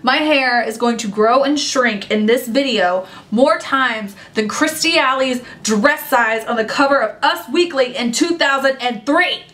my hair is going to grow and shrink in this video more times than Christy Alley's dress size on the cover of Us Weekly in 2003. It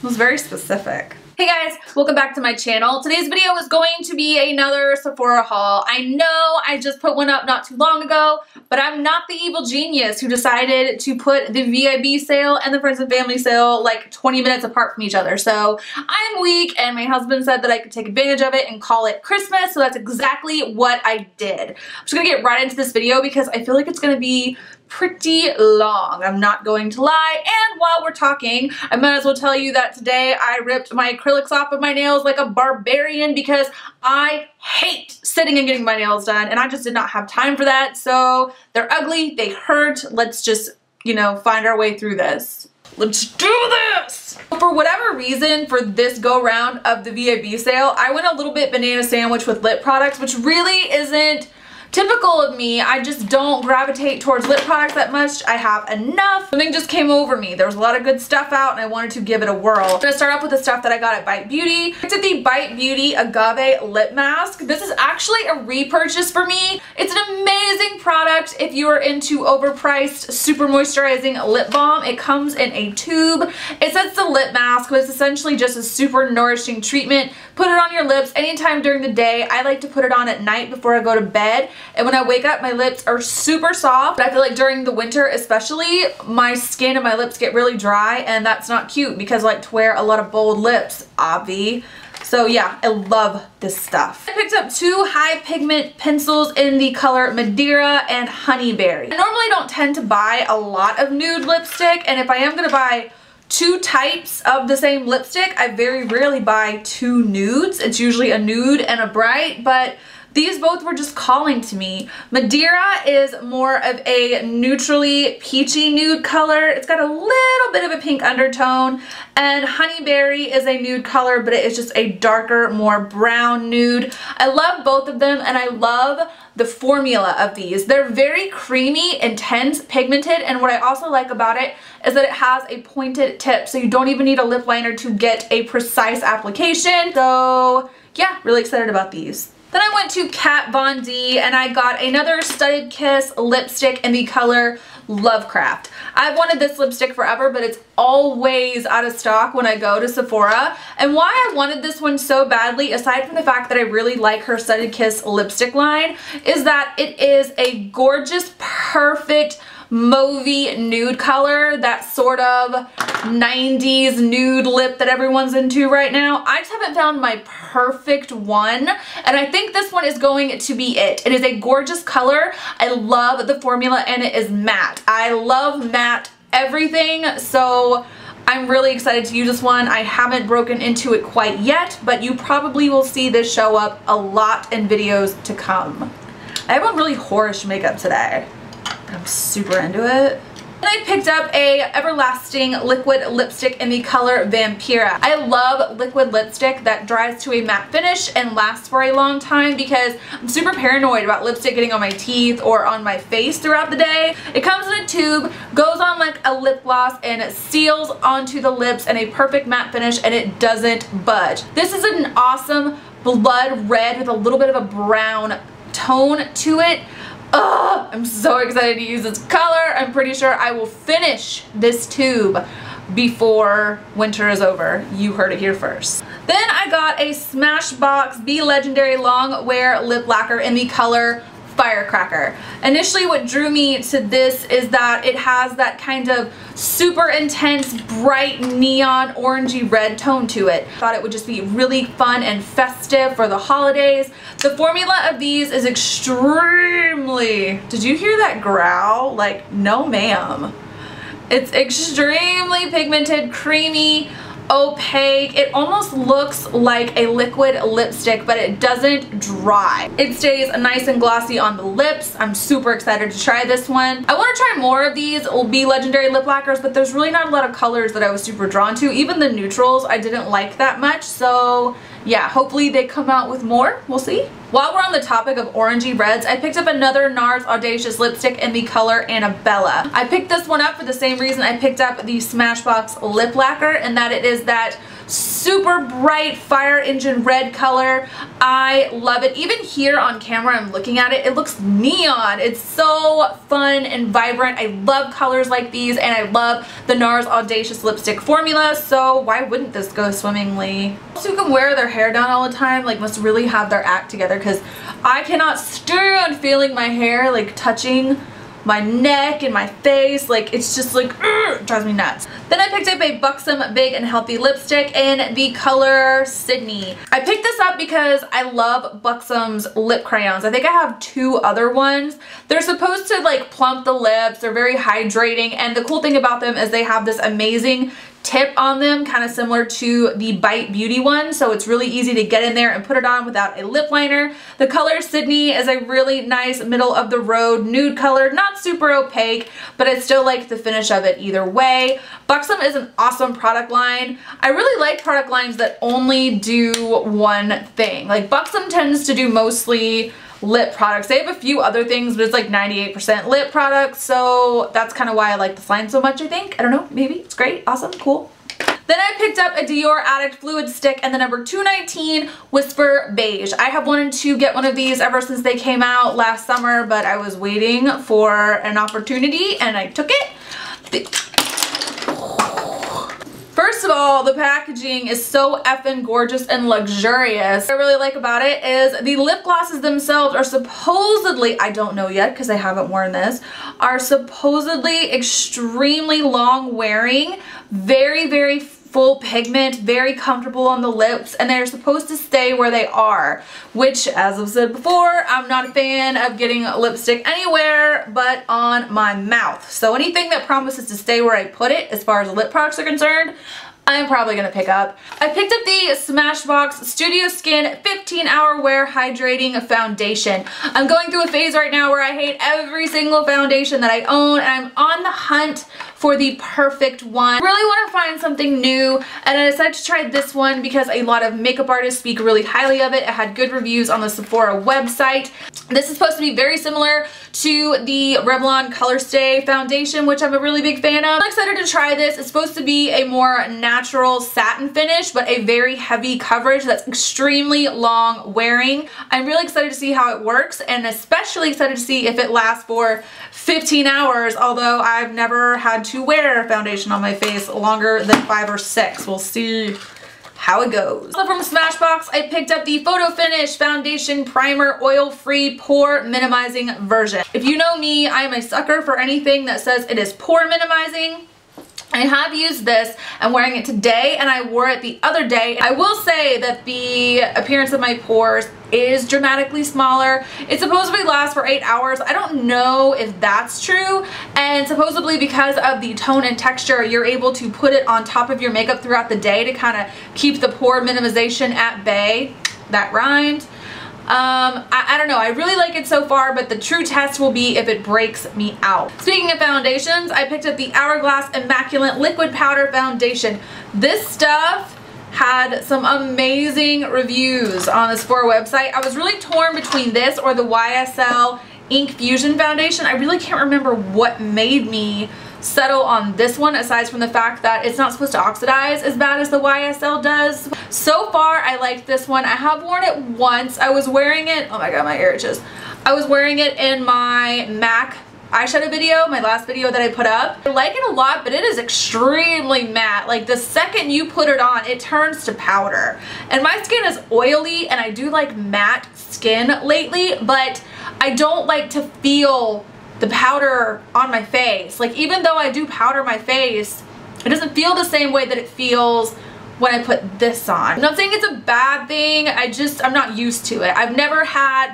was very specific. Hey guys, welcome back to my channel. Today's video is going to be another Sephora haul. I know I just put one up not too long ago, but I'm not the evil genius who decided to put the VIB sale and the friends and family sale like 20 minutes apart from each other. So I'm weak and my husband said that I could take advantage of it and call it Christmas, so that's exactly what I did. I'm just gonna get right into this video because I feel like it's gonna be pretty long. I'm not going to lie. And while we're talking, I might as well tell you that today I ripped my acrylics off of my nails like a barbarian because I hate sitting and getting my nails done, and I just did not have time for that. So they're ugly, they hurt. Let's just, you know, find our way through this. Let's do this! For whatever reason, for this go round of the VIB sale, I went a little bit banana sandwich with lip products, which really isn't typical of me. I just don't gravitate towards lip products that much. I have enough. Something just came over me. There was a lot of good stuff out and I wanted to give it a whirl. I'm gonna start off with the stuff that I got at Bite Beauty. I picked up the Bite Beauty Agave lip mask. This is actually a repurchase for me. It's an amazing product if you are into overpriced, super moisturizing lip balm. It comes in a tube. It says it's a lip mask, but it's essentially just a super nourishing treatment. Put it on your lips anytime during the day. I like to put it on at night before I go to bed. And when I wake up, my lips are super soft. But I feel like during the winter especially, my skin and my lips get really dry, and that's not cute because I like to wear a lot of bold lips, obvi. So yeah, I love this stuff. I picked up two high pigment pencils in the color Madera and Honeyberry. I normally don't tend to buy a lot of nude lipstick, and if I am gonna buy two types of the same lipstick, I very rarely buy two nudes. It's usually a nude and a bright, but these both were just calling to me. Madera is more of a neutrally peachy nude color. It's got a little bit of a pink undertone. And Honeyberry is a nude color, but it is just a darker, more brown nude. I love both of them, and I love the formula of these. They're very creamy, intense, pigmented, and what I also like about it is that it has a pointed tip, so you don't even need a lip liner to get a precise application. So yeah, really excited about these. Then I went to Kat Von D and I got another Studded Kiss lipstick in the color Lovecraft. I've wanted this lipstick forever, but it's always out of stock when I go to Sephora. And why I wanted this one so badly, aside from the fact that I really like her Studded Kiss lipstick line, is that it is a gorgeous, perfect, mauvey nude color, that sort of 90s nude lip that everyone's into right now. I just haven't found my perfect one, and I think this one is going to be it. It is a gorgeous color. I love the formula, and it is matte. I love matte everything, so I'm really excited to use this one. I haven't broken into it quite yet, but you probably will see this show up a lot in videos to come. I have on really whorish makeup today. I'm super into it. And I picked up a everlasting liquid lipstick in the color Vampira. I love liquid lipstick that dries to a matte finish and lasts for a long time because I'm super paranoid about lipstick getting on my teeth or on my face throughout the day. It comes in a tube, goes on like a lip gloss, and it seals onto the lips in a perfect matte finish, and it doesn't budge. This is an awesome blood red with a little bit of a brown tone to it. Oh, I'm so excited to use this color. I'm pretty sure I will finish this tube before winter is over. You heard it here first. Then I got a SmashBox Be Legendary Long Wear Lip Lacquer in the color Firecracker. Initially what drew me to this is that it has that kind of super intense, bright, neon, orangey red tone to it. Thought it would just be really fun and festive for the holidays. The formula of these is extremely, did you hear that growl? Like, no ma'am. It's extremely pigmented, creamy, opaque. It almost looks like a liquid lipstick, but it doesn't dry. It stays nice and glossy on the lips. I'm super excited to try this one. I want to try more of these Be Legendary lip lacquers, but there's really not a lot of colors that I was super drawn to. Even the neutrals I didn't like that much, so yeah, hopefully they come out with more. We'll see. While we're on the topic of orangey reds, I picked up another NARS Audacious lipstick in the color Annabella. I picked this one up for the same reason I picked up the SmashBox lip lacquer, and that it is that Super bright fire engine red color. I love it. Even here on camera, I'm looking at it, it looks neon. It's so fun and vibrant. I love colors like these, and I love the NARS Audacious lipstick formula, so why wouldn't this go swimmingly? Also, who can wear their hair down all the time, like, must really have their act together, because I cannot stand feeling my hair like touching my neck and my face. Like, it's just like, it drives me nuts. Then I picked up a Buxom Big and Healthy lipstick in the color Sydney. I picked this up because I love Buxom's lip crayons. I think I have 2 other ones. They're supposed to like plump the lips. They're very hydrating, and the cool thing about them is they have this amazing tip on them, kind of similar to the Bite Beauty one, so it's really easy to get in there and put it on without a lip liner. The color Sydney is a really nice middle of the road nude color, not super opaque, but I still like the finish of it either way. Buxom is an awesome product line. I really like product lines that only do one thing. Like, Buxom tends to do mostly lip products. They have a few other things, but it's like 98% lip products, so that's kind of why I like this line so much, I think. I don't know, maybe. It's great, awesome, cool. Then I picked up a Dior Addict Fluid Stick and the number 219 Whisper Beige. I have wanted to get one of these ever since they came out last summer, but I was waiting for an opportunity and I took it. First of all, the packaging is so effing gorgeous and luxurious. What I really like about it is the lip glosses themselves are supposedly, I don't know yet because I haven't worn this, are supposedly extremely long wearing, very, very full pigment, very comfortable on the lips, and they're supposed to stay where they are, which, as I've said before, I'm not a fan of getting lipstick anywhere but on my mouth. So anything that promises to stay where I put it, as far as lip products are concerned, I'm probably going to pick up. I picked up the SmashBox Studio Skin 15-Hour Wear Hydrating Foundation. I'm going through a phase right now where I hate every single foundation that I own, and I'm on the hunt for the perfect one. I really want to find something new, and I decided to try this one because a lot of makeup artists speak really highly of it. It had good reviews on the Sephora website. This is supposed to be very similar to the Revlon Color Stay foundation, which I'm a really big fan of. I'm excited to try this. It's supposed to be a more natural satin finish, but a very heavy coverage that's extremely long wearing. I'm really excited to see how it works, and especially excited to see if it lasts for 15 hours, although I've never had to wear foundation on my face longer than 5 or 6. We'll see how it goes. Also from SmashBox, I picked up the Photo Finish Foundation Primer Oil-Free Pore Minimizing version. If you know me, I am a sucker for anything that says it is pore minimizing. I have used this. I'm wearing it today, and I wore it the other day. I will say that the appearance of my pores is dramatically smaller. It supposedly lasts for 8 hours. I don't know if that's true, and supposedly because of the tone and texture, you're able to put it on top of your makeup throughout the day to kind of keep the pore minimization at bay. That rhymed. I don't know, I really like it so far, but the true test will be if it breaks me out. Speaking of foundations, I picked up the Hourglass Immaculate Liquid Powder Foundation. This stuff had some amazing reviews on the Sephora website. I was really torn between this or the YSL Ink Fusion Foundation. I really can't remember what made me settle on this one, aside from the fact that it's not supposed to oxidize as bad as the YSL does. So far, I like this one. I have worn it once. I was wearing it, oh my god, my ear itches. I was wearing it in my MAC eyeshadow video, my last video that I put up. I like it a lot, but it is extremely matte. Like, the second you put it on, it turns to powder. And my skin is oily, and I do like matte skin lately, but I don't like to feel the powder on my face. Like, even though I do powder my face, it doesn't feel the same way that it feels when I put this on. I'm not saying it's a bad thing, I'm not used to it. I've never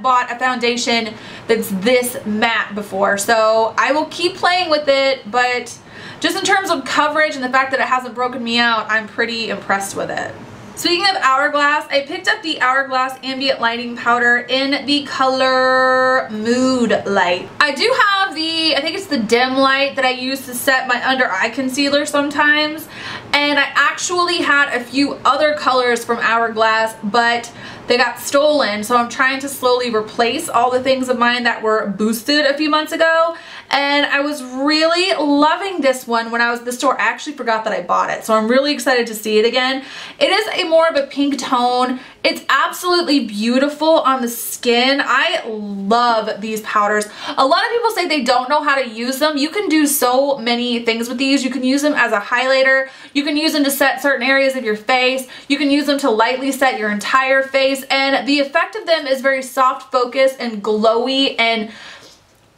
bought a foundation that's this matte before, so I will keep playing with it, but just in terms of coverage and the fact that it hasn't broken me out, I'm pretty impressed with it. Speaking of Hourglass, I picked up the Hourglass Ambient Lighting Powder in the color Mood Light. I do have I think it's the dim light that I use to set my under eye concealer sometimes. And I actually had a few other colors from Hourglass, but they got stolen, so I'm trying to slowly replace all the things of mine that were boosted a few months ago. And I was really loving this one when I was at the store. I actually forgot that I bought it, so I'm really excited to see it again. It is a more of a pink tone. It's absolutely beautiful on the skin. I love these powders. A lot of people say they don't know how to use them. You can do so many things with these. You can use them as a highlighter. You can use them to set certain areas of your face. You can use them to lightly set your entire face. And the effect of them is very soft focus and glowy, and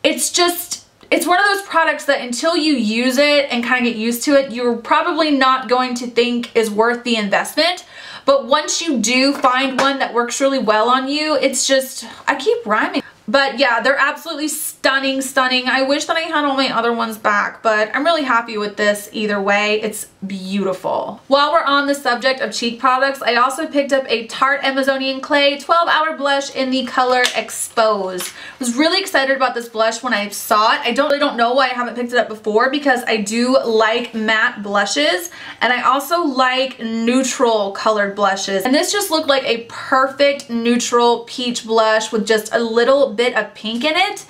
it's one of those products that until you use it and kind of get used to it, you're probably not going to think is worth the investment. But once you do find one that works really well on you, it's just, I keep rhyming. But yeah, they're absolutely stunning, stunning. I wish that I had all my other ones back, but I'm really happy with this either way. It's beautiful. While we're on the subject of cheek products, I also picked up a Tarte Amazonian Clay 12-hour blush in the color Expose. I was really excited about this blush when I saw it. I really don't know why I haven't picked it up before, because I do like matte blushes, and I also like neutral colored blushes. And this just looked like a perfect neutral peach blush with just a little bit of pink in it.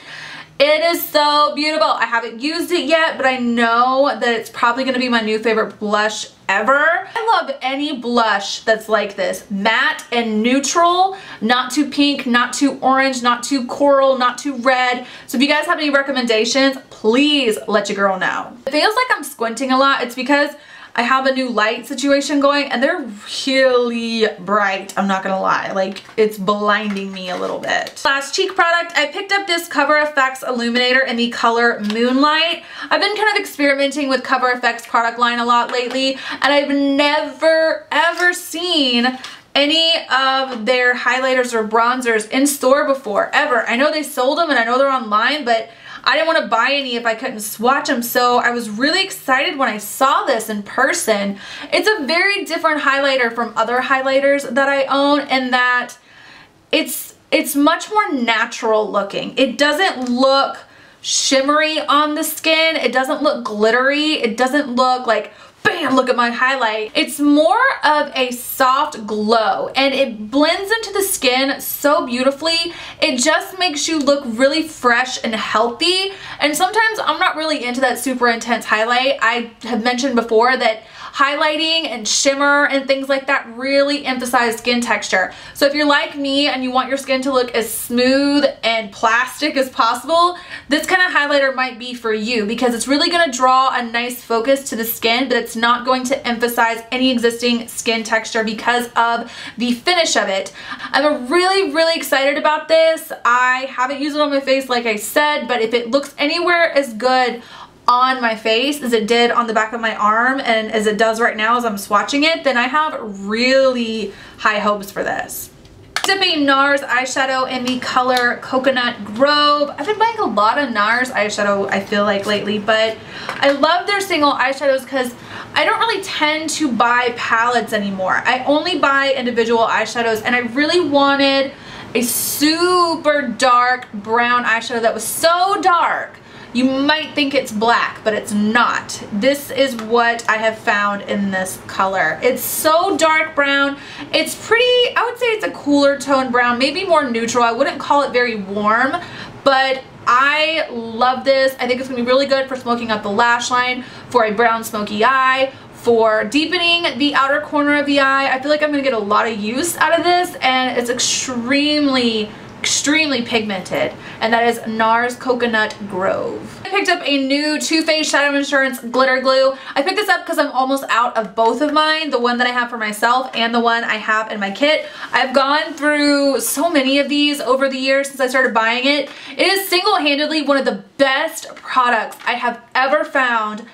It is so beautiful. I haven't used it yet, but I know that it's probably going to be my new favorite blush ever. I love any blush that's like this, matte and neutral, not too pink, not too orange, not too coral, not too red. So if you guys have any recommendations, please let your girl know. It feels like I'm squinting a lot. It's because I have a new light situation going, and they're really bright, I'm not gonna lie. Like, it's blinding me a little bit. Last cheek product, I picked up this Cover FX Illuminator in the color Moonlight. I've been kind of experimenting with Cover FX product line a lot lately, and I've never ever seen any of their highlighters or bronzers in store before, ever. I know they sold them and I know they're online, but I didn't want to buy any if I couldn't swatch them, so I was really excited when I saw this in person. It's a very different highlighter from other highlighters that I own, in that it's much more natural looking. It doesn't look shimmery on the skin. It doesn't look glittery. It doesn't look like, bam, look at my highlight. It's more of a soft glow, and it blends into the skin so beautifully. It just makes you look really fresh and healthy. And sometimes I'm not really into that super intense highlight. I have mentioned before that highlighting and shimmer and things like that really emphasize skin texture. So if you're like me and you want your skin to look as smooth and plastic as possible, this kind of highlighter might be for you, because it's really going to draw a nice focus to the skin, but it's not going to emphasize any existing skin texture because of the finish of it. I'm really excited about this. I haven't used it on my face like I said, but if it looks anywhere as good on my face as it did on the back of my arm and as it does right now as I'm swatching it, then I have really high hopes for this. Picked up a NARS eyeshadow in the color Coconut Grove. I've been buying a lot of NARS eyeshadow, I feel like, lately, but I love their single eyeshadows because I don't really tend to buy palettes anymore. I only buy individual eyeshadows, and I really wanted a super dark brown eyeshadow that was so dark you might think it's black, but it's not. This is what I have found in this color. It's so dark brown. It's pretty, I would say it's a cooler tone brown, maybe more neutral. I wouldn't call it very warm, but I love this. I think it's gonna be really good for smoking out the lash line, for a brown smoky eye, for deepening the outer corner of the eye. I feel like I'm gonna get a lot of use out of this, and it's extremely pigmented, and that is NARS Coconut Grove. I picked up a new Too Faced Shadow Insurance glitter glue. I picked this up because I'm almost out of both of mine, the one that I have for myself and the one I have in my kit. I've gone through so many of these over the years since I started buying it. It is single-handedly one of the best products I have ever found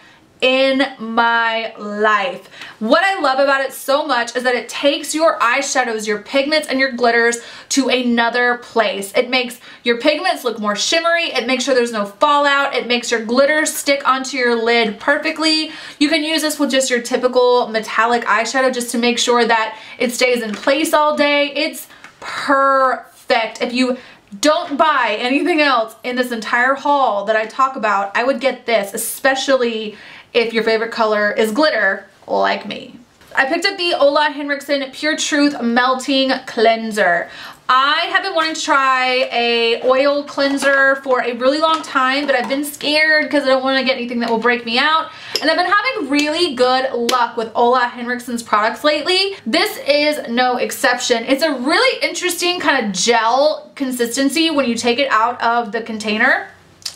in my life. What I love about it so much is that it takes your eyeshadows, your pigments, and your glitters to another place. It makes your pigments look more shimmery. It makes sure there's no fallout. It makes your glitters stick onto your lid perfectly. You can use this with just your typical metallic eyeshadow just to make sure that it stays in place all day. It's perfect. If you don't buy anything else in this entire haul that I talk about. I would get this, especially if your favorite color is glitter like me. I picked up the Ole Henriksen Pure Truth Melting Cleanser. I have been wanting to try a oil cleanser for a really long time, but I've been scared because I don't want to get anything that will break me out. And I've been having really good luck with Ole Henriksen's products lately. This is no exception. It's a really interesting kind of gel consistency when you take it out of the container.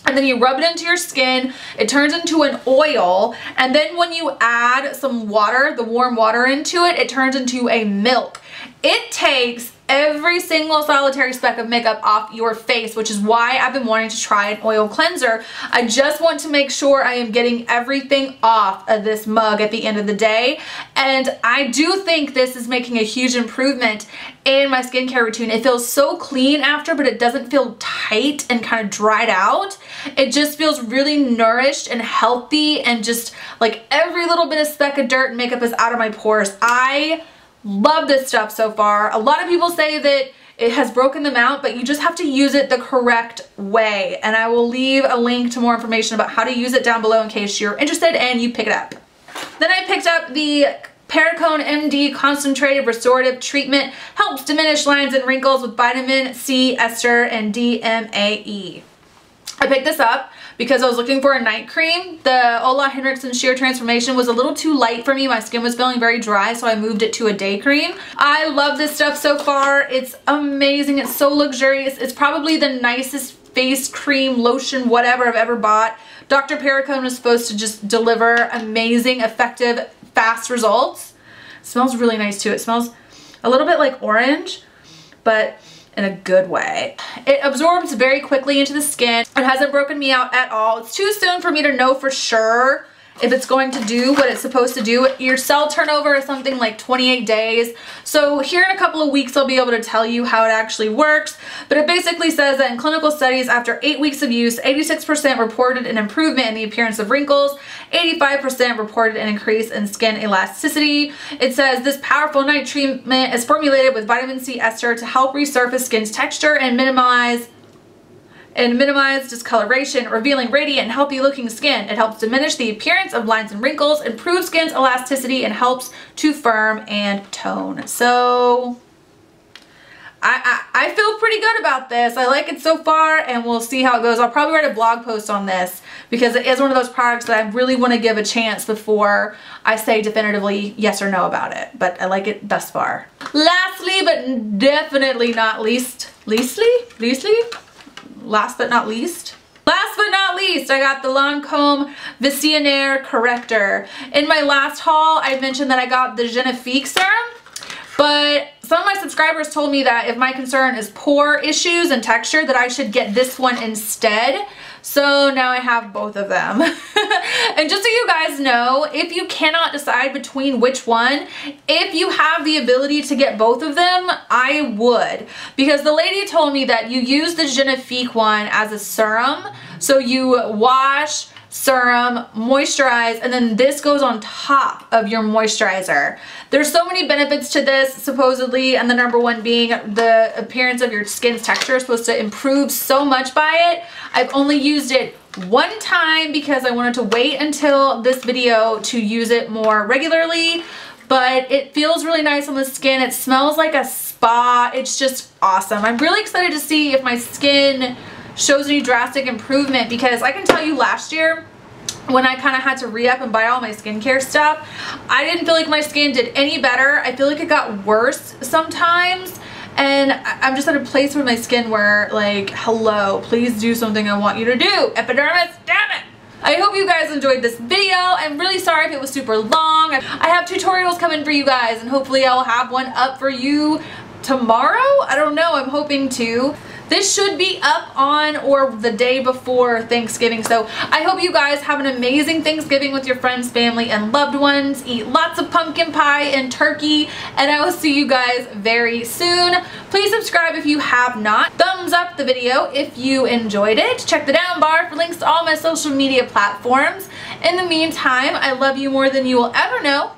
And then you rub it into your skin, it turns into an oil, and then when you add some water, the warm water into it, it turns into a milk. It takes every single solitary speck of makeup off your face, which is why I've been wanting to try an oil cleanser. I just want to make sure I am getting everything off of this mug at the end of the day. And I do think this is making a huge improvement in my skincare routine. It feels so clean after, but it doesn't feel tight and kind of dried out. It just feels really nourished and healthy, and just like every little bit of speck of dirt and makeup is out of my pores. I love this stuff so far. A lot of people say that it has broken them out, but you just have to use it the correct way. And I will leave a link to more information about how to use it down below in case you're interested and you pick it up. Then I picked up the Perricone MD Concentrated Restorative Treatment. Helps diminish lines and wrinkles with vitamin C, ester, and DMAE. I picked this up because I was looking for a night cream. The Ole Henriksen Sheer Transformation was a little too light for me. My skin was feeling very dry, so I moved it to a day cream. I love this stuff so far. It's amazing. It's so luxurious. It's probably the nicest face cream, lotion, whatever I've ever bought. Dr. Perricone was supposed to just deliver amazing, effective, fast results. It smells really nice too. It smells a little bit like orange, but in a good way. It absorbs very quickly into the skin. It hasn't broken me out at all. It's too soon for me to know for sure if it's going to do what it's supposed to do. Your cell turnover is something like 28 days. So here in a couple of weeks, I'll be able to tell you how it actually works. But it basically says that in clinical studies, after 8 weeks of use, 86% reported an improvement in the appearance of wrinkles, 85% reported an increase in skin elasticity. It says this powerful night treatment is formulated with vitamin C ester to help resurface skin's texture and minimize discoloration, revealing radiant and healthy looking skin. It helps diminish the appearance of lines and wrinkles, improves skin's elasticity, and helps to firm and tone. So I feel pretty good about this. I like it so far, and we'll see how it goes. I'll probably write a blog post on this because it is one of those products that I really want to give a chance before I say definitively yes or no about it. But I like it thus far. Lastly, but definitely not least, last but not least, I got the Lancome Visionnaire Corrector. In my last haul, I mentioned that I got the Genifique serum, but some of my subscribers told me that if my concern is pore issues and texture, that I should get this one instead. So now I have both of them. And just so you guys know, if you cannot decide between which one, if you have the ability to get both of them, I would. Because the lady told me that you use the Genifique one as a serum. So you wash, serum, moisturize, and then this goes on top of your moisturizer. There's so many benefits to this, supposedly, and the number one being the appearance of your skin's texture is supposed to improve so much by it. I've only used it one time because I wanted to wait until this video to use it more regularly, but it feels really nice on the skin. It smells like a spa. It's just awesome. I'm really excited to see if my skin shows any drastic improvement, because I can tell you last year when I kind of had to re-up and buy all my skincare stuff, I didn't feel like my skin did any better. I feel like it got worse sometimes, and I'm just at a place with my skin where, like, hello, please do something I want you to do. Epidermis, damn it. I hope you guys enjoyed this video. I'm really sorry if it was super long. I have tutorials coming for you guys, and hopefully I'll have one up for you tomorrow. I don't know, I'm hoping to. This should be up on or the day before Thanksgiving, so I hope you guys have an amazing Thanksgiving with your friends, family, and loved ones. Eat lots of pumpkin pie and turkey, and I will see you guys very soon. Please subscribe if you have not. Thumbs up the video if you enjoyed it. Check the down bar for links to all my social media platforms. In the meantime, I love you more than you will ever know.